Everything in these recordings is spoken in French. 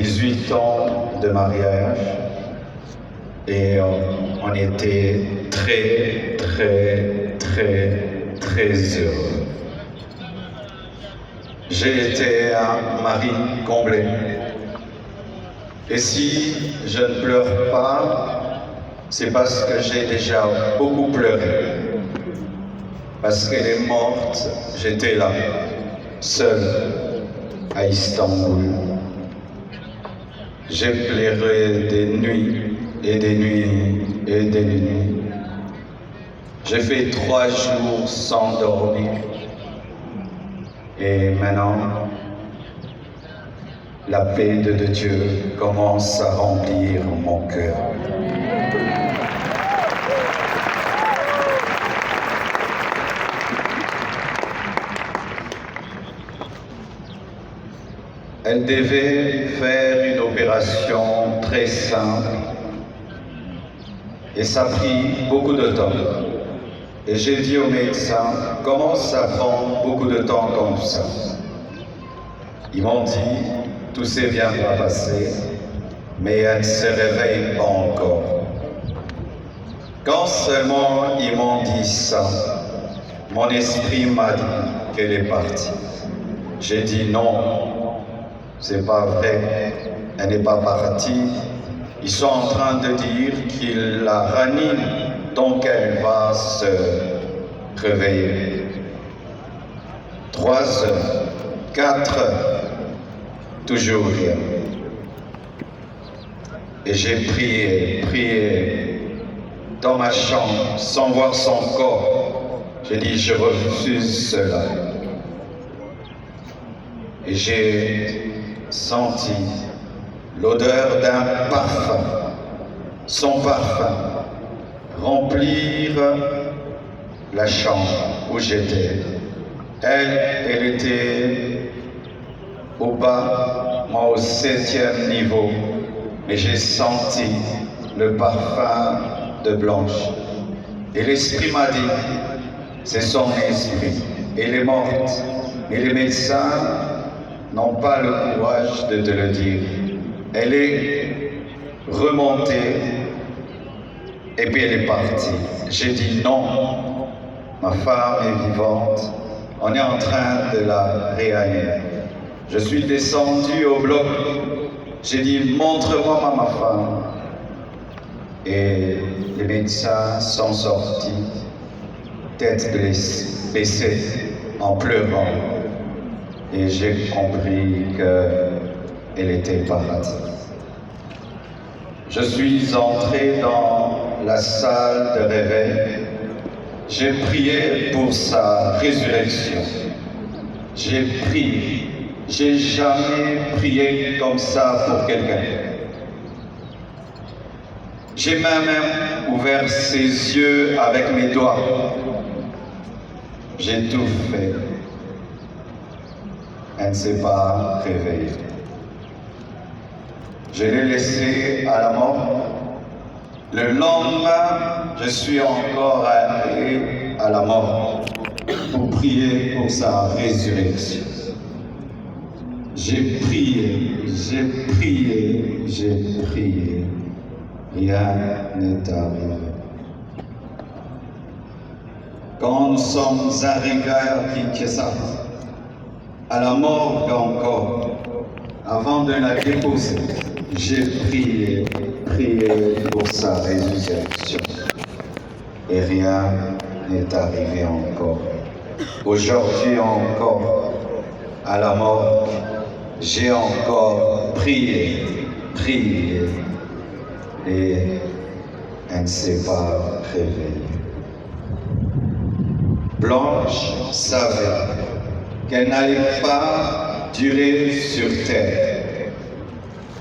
18 ans de mariage et on était très, très, très, très heureux. J'ai été un mari comblé. Et si je ne pleure pas, c'est parce que j'ai déjà beaucoup pleuré. Parce qu'elle est morte, j'étais là, seul, à Istanbul. J'ai pleuré des nuits et des nuits et des nuits. J'ai fait 3 jours sans dormir. Et maintenant, la paix de Dieu commence à remplir mon cœur. Elle devait faire une opération très simple et ça a pris beaucoup de temps. Et j'ai dit au médecin, comment ça prend beaucoup de temps comme ça? Ils m'ont dit, tout s'est bien passé, mais elle ne se réveille pas encore. Quand seulement ils m'ont dit ça, mon esprit m'a dit qu'elle est partie. J'ai dit non, c'est pas vrai, elle n'est pas partie. Ils sont en train de dire qu'ils la raniment, donc elle va se réveiller. 3 heures, 4 heures, toujours rien. Et j'ai prié dans ma chambre sans voir son corps. J'ai dit je refuse cela. Et j'ai senti l'odeur d'un parfum, son parfum, remplir la chambre où j'étais. Elle était au bas, moi au 7e niveau, mais j'ai senti le parfum de Blanche. Et l'esprit m'a dit, c'est son esprit, elle est morte. Et les médecins n'ont pas le courage de te le dire. Elle est remontée et puis elle est partie. J'ai dit non, ma femme est vivante, on est en train de la réanimer. Je suis descendu au bloc, j'ai dit montre-moi ma femme. Et les médecins sont sortis, tête baissée, en pleurant. Et j'ai compris qu'elle était partie. Je suis entré dans la salle de réveil. J'ai prié pour sa résurrection. J'ai prié. J'ai jamais prié comme ça pour quelqu'un. J'ai même ouvert ses yeux avec mes doigts. J'ai tout fait. Elle ne s'est pas réveillée. Je l'ai laissée à la mort. Le lendemain, je suis encore allé à la mort pour prier pour sa résurrection. J'ai prié, j'ai prié, j'ai prié. Rien n'est arrivé. Quand nous sommes arrivés à Kinshasa, à la morgue encore, avant de la déposer, j'ai prié pour sa résurrection. Et rien n'est arrivé encore. Aujourd'hui encore, à la mort, j'ai encore prié, et elle ne s'est pas réveillée. Blanche savait qu'elle n'allait pas durer sur terre.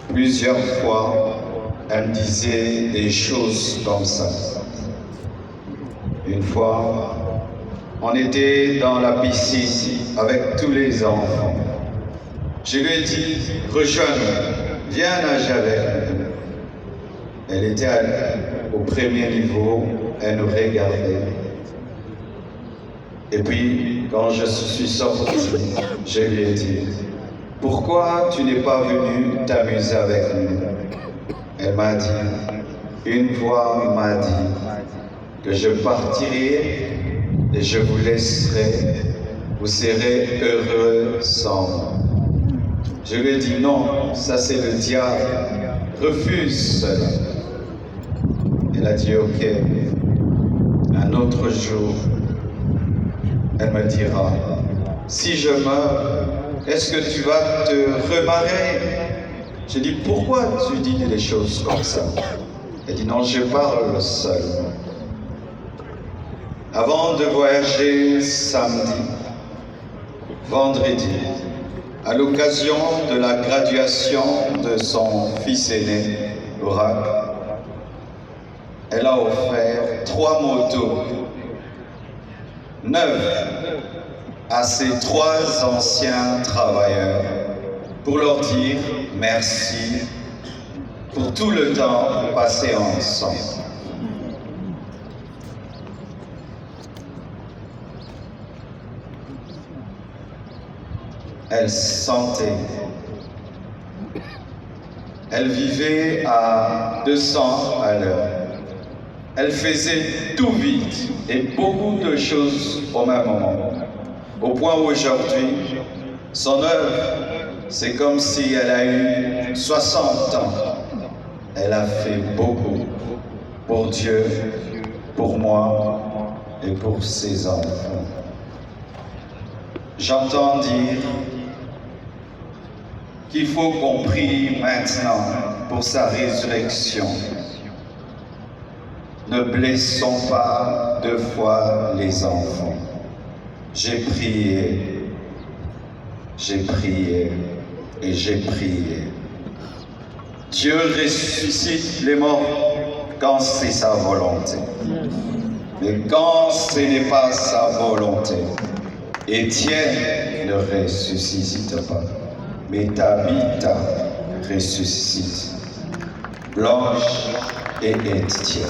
Plusieurs fois, elle me disait des choses comme ça. Une fois, on était dans la piscine avec tous les enfants. Je lui ai dit, rejoins-nous, viens nager avec nous. Elle était au premier niveau, elle nous regardait. Et puis, quand je suis sorti, je lui ai dit, pourquoi tu n'es pas venu t'amuser avec nous? Elle m'a dit, une voix m'a dit que je partirai et je vous laisserai, vous serez heureux sans moi. Je lui ai dit non, ça c'est le diable, refuse cela. Elle a dit ok, un autre jour, elle me dira, si je meurs, est-ce que tu vas te remarier? J'ai dit, pourquoi tu dis des choses comme ça? Elle dit, non, je parle seul. Avant de voyager samedi, vendredi, à l'occasion de la graduation de son fils aîné, Oracle, elle a offert 3 motos neuves à ses 3 anciens travailleurs pour leur dire merci pour tout le temps passé ensemble. Elle sentait, elle vivait à 200 à l'heure. Elle faisait tout vite et beaucoup de choses au même moment. Au point où aujourd'hui, son œuvre, c'est comme si elle a eu 60 ans. Elle a fait beaucoup pour Dieu, pour moi et pour ses enfants. J'entends dire qu'il faut qu'on prie maintenant pour sa résurrection. Ne blessons pas 2 fois les enfants. J'ai prié et j'ai prié. Dieu ressuscite les morts quand c'est sa volonté. Mais quand ce n'est pas sa volonté, Étienne ne ressuscite pas, mais Tabitha ressuscite. Blanche et Étienne.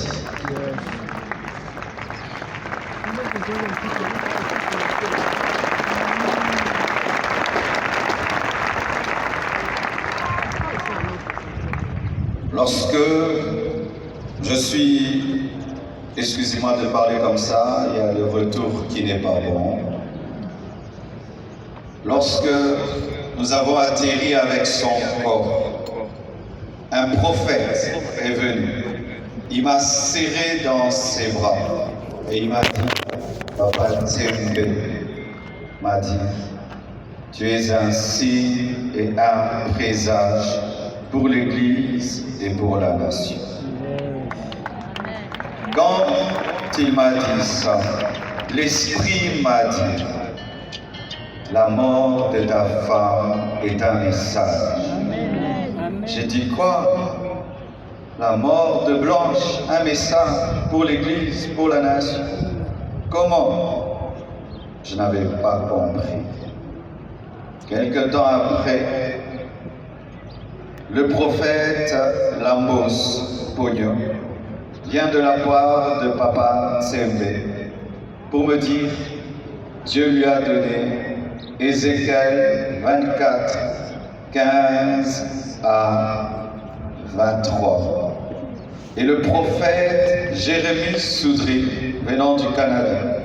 Lorsque je suis, excusez-moi de parler comme ça, il y a le retour qui n'est pas bon. Lorsque nous avons atterri avec son corps, un prophète est venu. Il m'a serré dans ses bras et il m'a dit, Papa Tsembe m'a dit, tu es un signe et un présage pour l'Église et pour la nation. Quand il m'a dit ça, l'Esprit m'a dit, la mort de ta femme est un message. J'ai dit quoi? La mort de Blanche, un message pour l'Église, pour la nation. Comment? Je n'avais pas compris. Quelque temps après, le prophète Lambos Pogno vient de la part de Papa Tsembe pour me dire Dieu lui a donné Ézéchiel 24, 15 à 23. Et le prophète Jérémie Soudry, venant du Canada,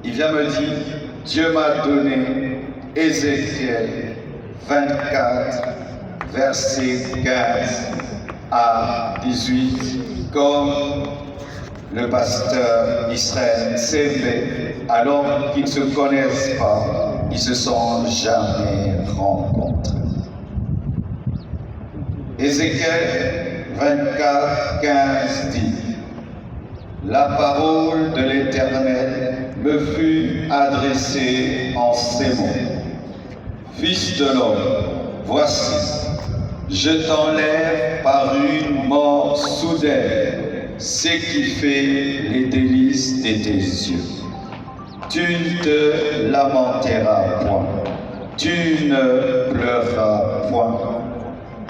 il vient me dire, Dieu m'a donné Ézéchiel 24, versets 15 à 18, comme le pasteur Israël Tsembe, alors qu'ils ne se connaissent pas, ils ne se sont jamais rencontrés. Ézéchiel 24, 15 dit, la parole de l'Éternel me fut adressée en ces mots. Fils de l'homme, voici, je t'enlève par une mort soudaine ce qui fait les délices de tes yeux. Tu ne te lamenteras point, tu ne pleureras point,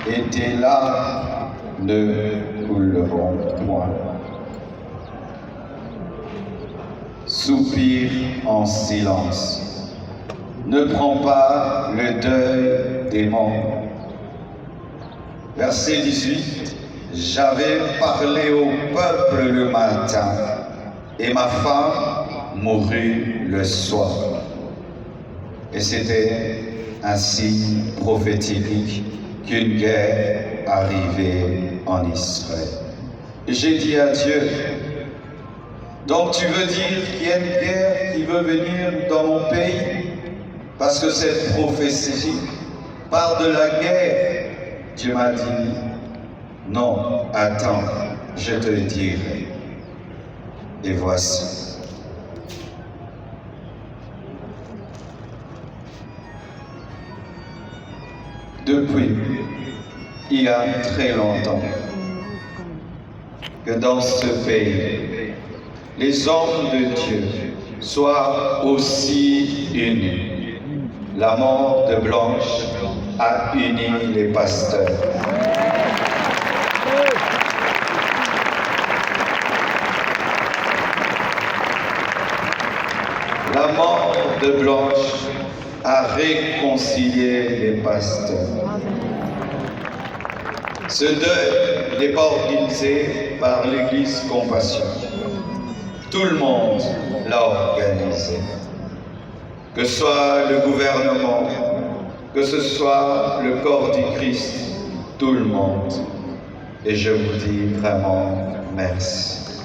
et tes larmes ne couleront point. Soupir en silence. ne prends pas le deuil des morts. Verset 18, j'avais parlé au peuple le matin, et ma femme mourut le soir. Et c'était un signe prophétique qu'une guerre arrivait en Israël. Et j'ai dit à Dieu, donc tu veux dire qu'il y a une guerre qui veut venir dans mon pays? Parce que cette prophétie parle de la guerre. Dieu m'a dit, non, attends, je te le dirai. Et voici. Depuis, il y a très longtemps, que dans ce pays, les hommes de Dieu soient aussi unis. La mort de Blanche a uni les pasteurs. La mort de Blanche a réconcilié les pasteurs. Ce deuil n'est pas organisé par l'Église Compassion. Tout le monde l'a organisé. Que ce soit le gouvernement, que ce soit le corps du Christ, tout le monde. Et je vous dis vraiment merci.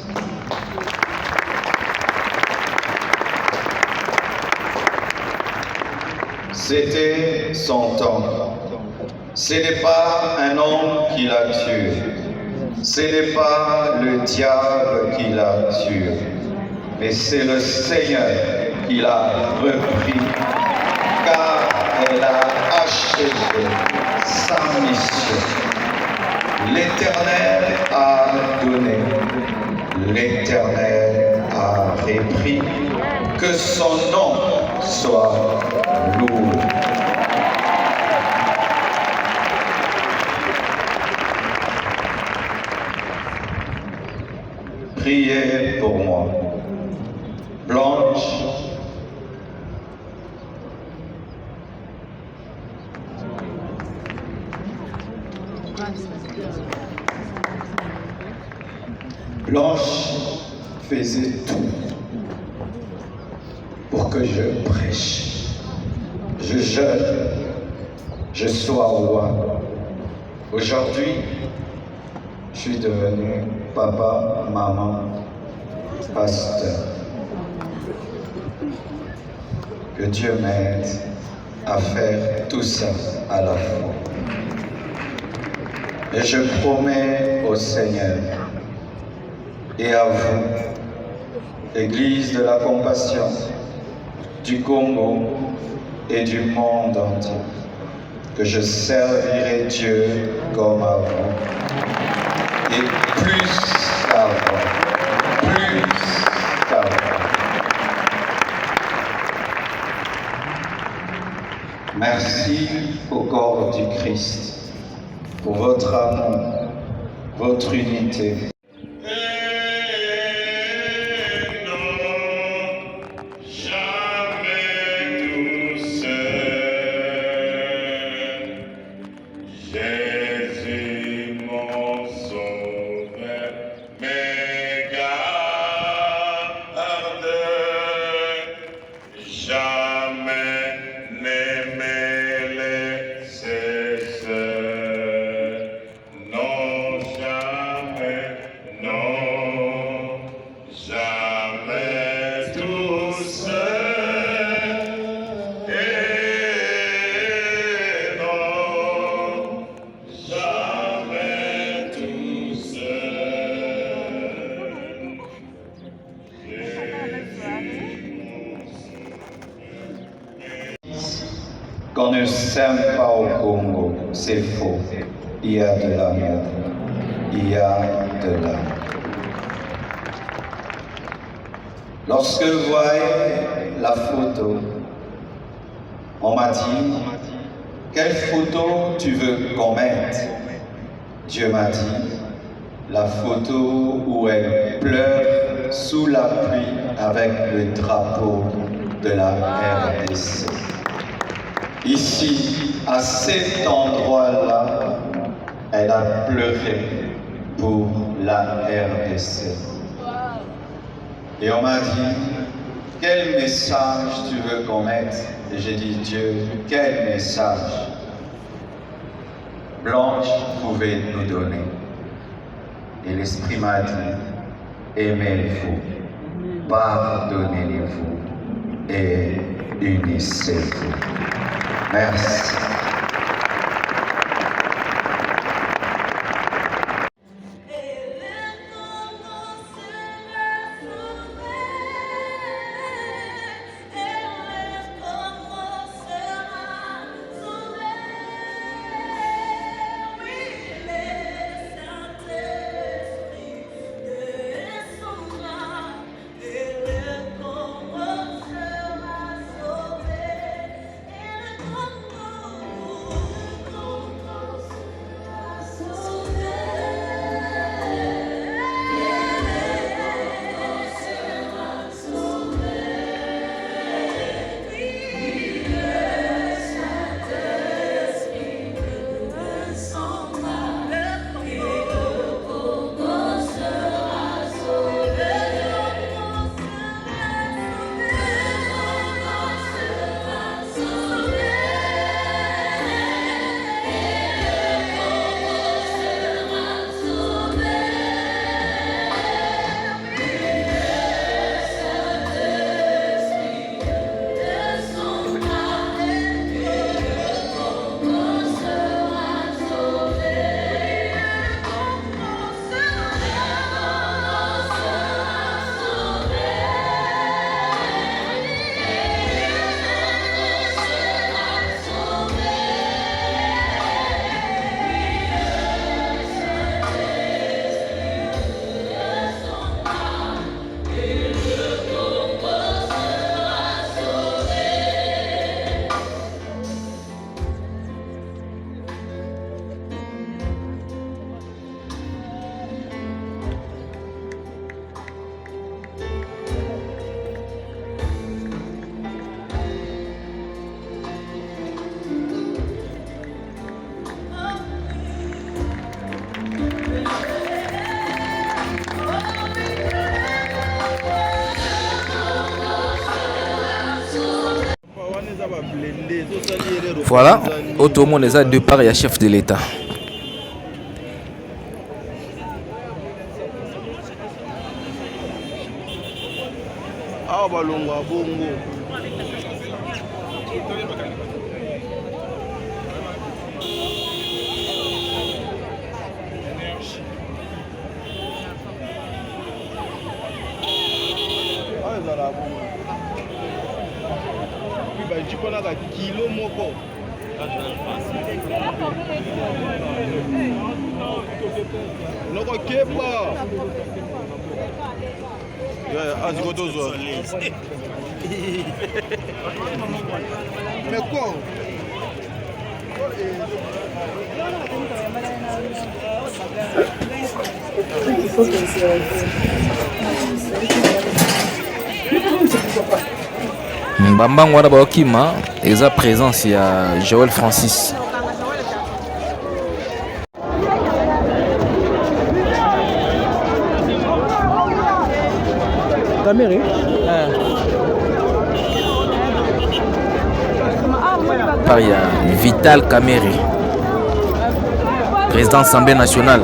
C'était son temps. Ce n'est pas un homme qui l'a tué. Ce n'est pas le diable qui l'a tué. Mais c'est le Seigneur qui l'a repris. Car elle a achevé sa mission. L'Éternel a donné. L'Éternel a repris. Que son nom soit loué. Priez pour moi. Blanche, Blanche faisait tout pour que je prêche, je jeûne, je sois roi. Aujourd'hui, je suis devenu papa, maman, pasteur. Que Dieu m'aide à faire tout ça à la fois. Et je promets au Seigneur et à vous, Église de la Compassion du Congo et du monde entier, que je servirai Dieu comme avant. Et plus qu'avant, plus qu'avant. Merci au corps du Christ pour votre amour, votre unité. Qu'on ne s'aime pas au Congo, c'est faux. Il y a de l'amour. Il y a de l'amour. Lorsque vous voyez la photo, on m'a dit, quelle photo tu veux qu'on mette? Dieu m'a dit, la photo où elle pleure sous la pluie avec le drapeau de la RDC. Ici, à cet endroit-là, elle a pleuré pour la RDC. Et on m'a dit, quel message tu veux qu'on mette? Et j'ai dit, Dieu, quel message Blanche pouvait nous donner? Et l'Esprit m'a dit, aimez-vous, pardonnez-vous et unissez-vous. Merci. Voilà, autrement monde les a deux parts, il y a chef de l'État. Ah balongo bongo. Ah ezala bongo. Puis ba jikona ka kilo moko. Noko kepa. Yeah, as go to zo. Mais quoi? Mbambango wana baokima eza présence ya Joël Francis. Kamere? Par il y a Vital Kamere, président de l'Assemblée nationale.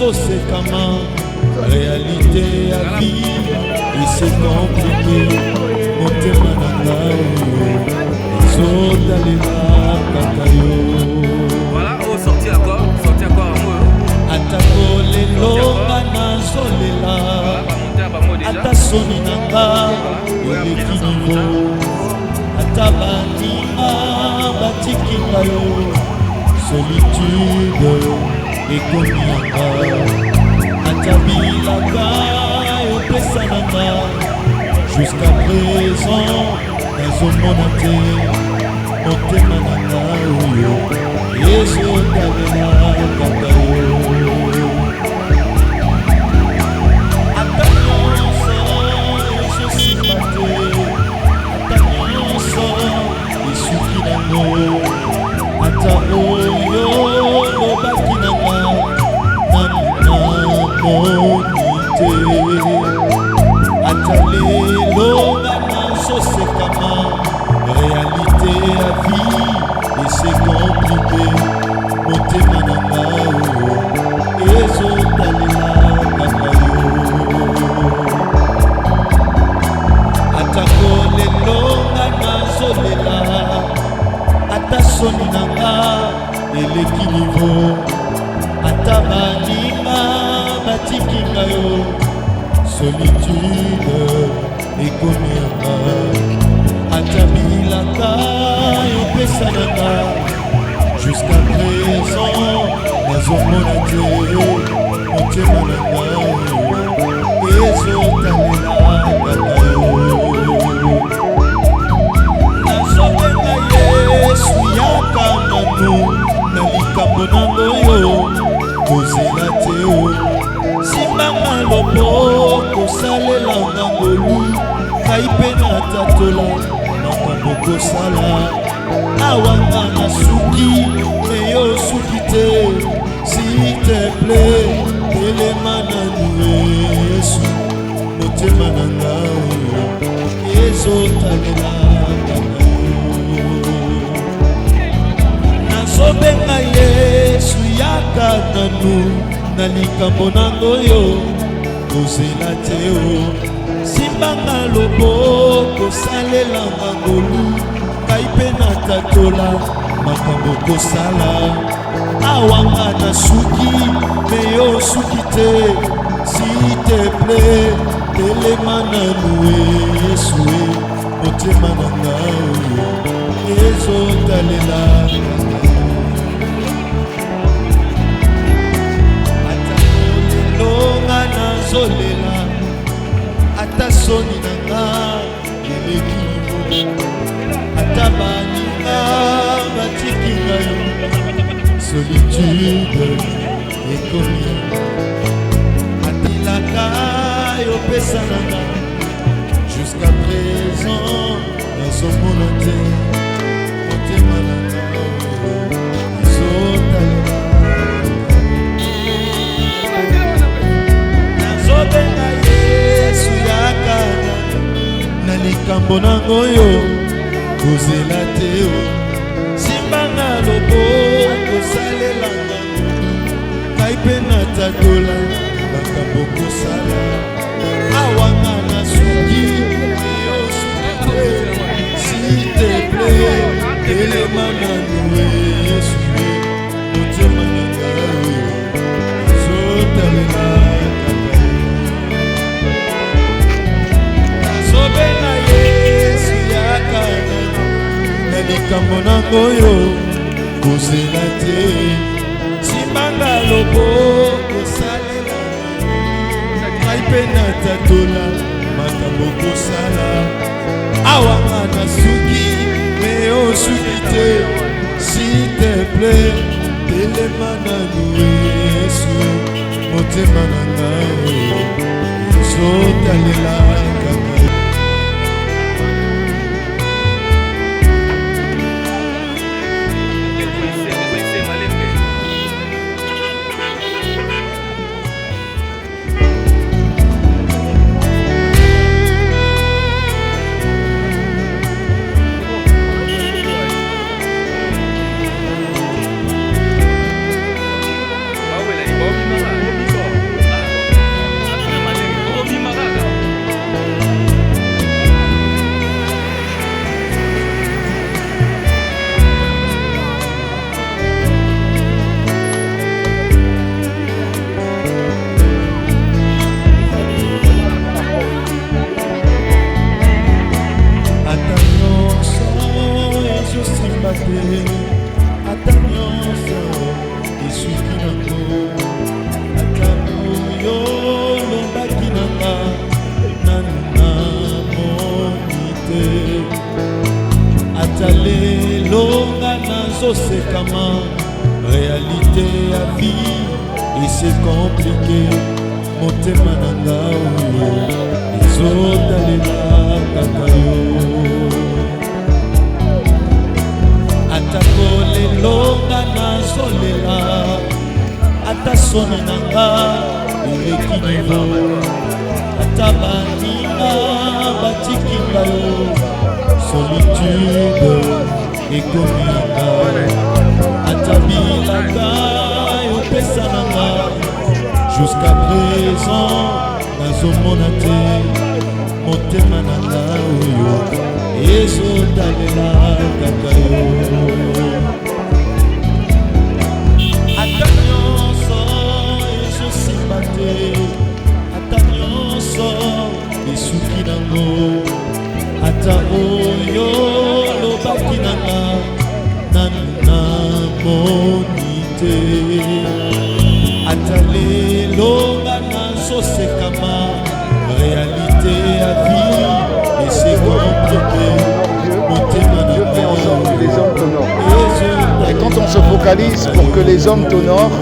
sosekama réalité ya vie et c'est compliqué motema na ngai ezotalela kaka yo. Voilà, oh, sorti encore amour. Atako lelo nga nazolela ata soni na nga eleki nivo ata baninga batiki nga yo solitude ekomi yanga ata bilaka epesa na nga jusqu'à présent nazomona te motema na nga oyo ezotalela kaka yo. Ata oyo lobaki nanga namoni te ata lelo nga nazosekama réalité ya vie et c'est compliqué motema nanga oyo ezotalela kaka yo. Atako lelo nga nazolela ata soni na nga eleki nivo ata baninga batiki nga yo solitude ekomi yanga ata bilaka epesa na nga jusqu'à présent nazomona te motema na nga ezotalela kaka yo. Nazobenga Yesu yaka nano na likambo nango yo kozela te o simbanga loboko kosalela ngangolu ngai mpe natatola makambo kosala awanga na suki eyo suki te s'il te plaît telema nanu Yesu motema na nga oyo ezotalela nazobenga Yesu yaka nanu na likambo nango yo kozela te o simbanga loboko salela ngangolu ngai mpe natatola makambo kosala awanga na suki me yo suki te s'il te plaît telema nanu Yesu motema na nga oyo ezotalela ata lelonga nazolela ata soni na nga eleki ata baninga batiki nga yo solitude ekomi atilaka yopesa na nga jusqu'à présent nazomona te motema na nga ezotalela nazobenga Yesu yaka na likambo nango yo kozela te o simbanga loboko salela ngango ngai mpe natatola makambo kosala awanga na suki yo suki te s'il te plaît telema nanu Yesu motema na nga oyo ezotalela kaka nazobenga Yesu yaka na likambo nango yo kozela te simbanga loboko salela ngai mpe natatola makambo kosala awanga na suki me yo suki te s'il te plaît telema nanu Yesu motema na nga ezotalela kaka atalelonga nazosekama réalité ya vie ese compliqué motema na nga oyo ezotalela kaka yo atako lelonga nazolela ata soni na nga eleki nivo ata baninga batikinga yo solitude ekominga ata bilaka yopesa na nga jusqu'à présent nazomona te motema na nga oyo ezotalela kaka yo ata nyonso ezosimba te ata nyonso esuki nango ata oyo lobaki nanga nanu namoni te ata lelo nga nazosekama réalité ya vie ese compliqué motema na Dieu fait en sorte que les hommes t'honorent. Et quand on se focalise pour que les hommes t'honorent,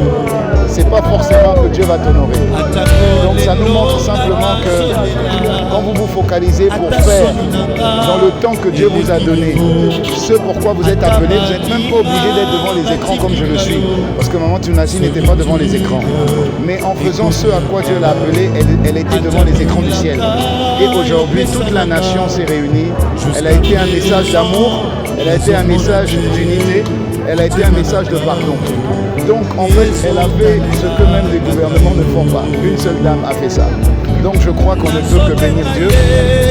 c'est pas forcément que Dieu va t'honorer. Donc ça nous montre simplement que quand vous vous focalisez pour faire dans le temps que Dieu vous a donné, ce pourquoi vous êtes appelé, vous n'êtes même pas obligé d'être devant les écrans comme je le suis. Parce que maman Tunasi n'était pas devant les écrans. Mais en faisant ce à quoi Dieu l'a appelé, elle était devant les écrans du ciel. Et aujourd'hui, toute la nation s'est réunie. Elle a été un message d'amour, elle a été un message d'unité, elle a été un message de pardon. Donc en fait, elle a fait ce que même les gouvernements ne font pas. Une seule dame a fait ça. Donc je crois qu'on ne peut que bénir Dieu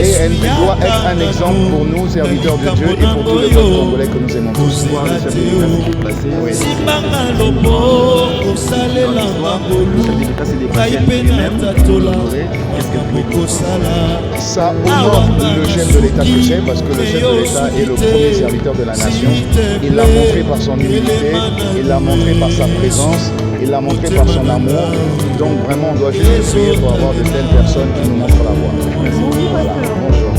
et elle doit être un exemple pour nous, serviteurs de Dieu, et pour tous les autres Congolais que nous aimons tous. Oui. Ça honore le chef de l'État que c'est, parce que le chef de l'État est le premier serviteur de la nation. Il l'a montré par son humilité, il l'a montré par sa présence, il l'a montré par son amour. Donc vraiment, on doit juste prier pour avoir de telles personnes qui nous montrent la voie. Merci. Voilà. Bonjour.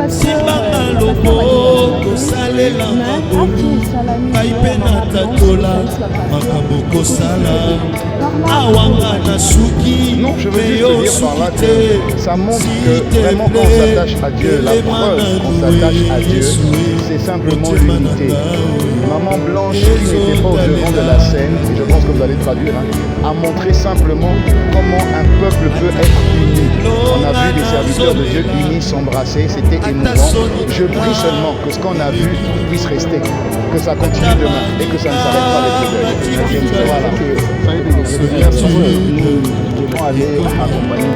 simbanga loboko salelanga bolu ngai mpe natatola makambo kosala awanga na suki mpe yo suki te ça montre que vraiment quand on s'attache à Dieu, la preuve qu'on s'attache à Dieu, c'est simplement l'unité. Maman Blanche, qui n'était pas au devant de la scène, et je pense que vous allez traduire, a montré simplement comment un peuple peut être uni. On a vu les serviteurs de Dieu unis s'embrasser, c'était émouvant. Je prie seulement que ce qu'on a vu puisse rester, que ça continue demain et que ça ne s'arrête pas avec le deuil. Voilà. Nous devons aller accompagner.